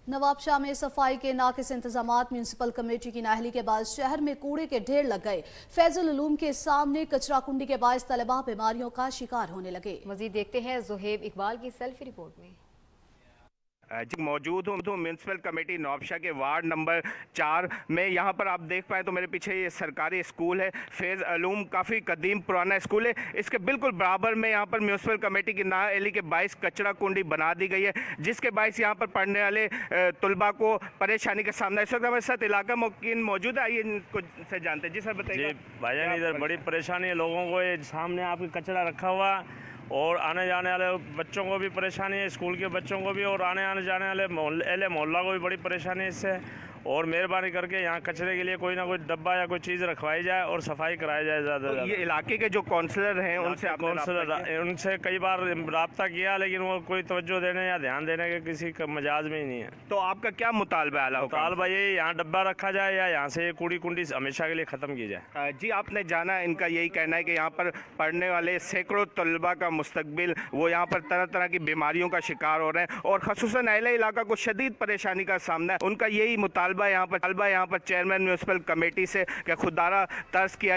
नवाब शाह में सफाई के नाकिस इंतजामात म्यूनसिपल कमेटी की नाअहली के बाद शहर में कूड़े के ढेर लग गए। फैजुल उलूम के सामने कचरा कुंडी के बायस तलबा बीमारियों का शिकार होने लगे। मजीद देखते हैं ज़ुहैब इकबाल की सेल्फी रिपोर्ट में। मौजूद हूँ म्यूनसिपल कमेटी नवाबशाह के वार्ड नंबर 4 में। यहाँ पर आप देख पाए तो मेरे पीछे ये सरकारी स्कूल है, फैज़ उलूम, काफ़ी कदीम पुराना स्कूल है। इसके बिल्कुल बराबर में यहाँ पर म्यूनसिपल कमेटी की नाअहली के बायस कचरा कुंडी बना दी गई है, जिसके बायस यहाँ पर पढ़ने वाले तलबा को परेशानी का सामना। इस वक्त हमारे साथ इलाका मुकीन मौजूद है, आइए इनको से जानते हैं। जी सर बताइए। भाईजान इधर बड़ी परेशानी है लोगों को, ये सामने आपके कचरा रखा हुआ और आने जाने वाले बच्चों को भी परेशानी है, स्कूल के बच्चों को भी, और आने जाने वाले मोहल्ला को भी बड़ी परेशानी है इससे। और मेहरबानी करके यहाँ कचरे के लिए कोई ना कोई डब्बा या कोई चीज़ रखवाई जाए और सफाई कराई जाए ज़्यादा से ज़्यादा। ये इलाके के जो काउंसलर हैं उनसे कई बार रब्ता किया, लेकिन वो कोई तवज्जो देने या ध्यान देने के किसी का मजाज में ही नहीं है। तो आपका क्या मुतालबा है? मुतालबा ये यहाँ डब्बा रखा जाए या यहाँ से ये कूड़ी कुंडी हमेशा के लिए ख़त्म की जाए। जी आपने जाना, इनका यही कहना है कि यहाँ पर पढ़ने वाले सैकड़ों तलबा का मुस्तकबिल वो यहाँ पर तरह तरह की बीमारियों का शिकार हो रहे हैं और खसूसन अहले इलाका को शदीद परेशानी का सामना है। उनका यही मुतालबा यहाँ पर चेयरमैन म्यूनसिपल कमेटी से कि खुदारा तर्स किया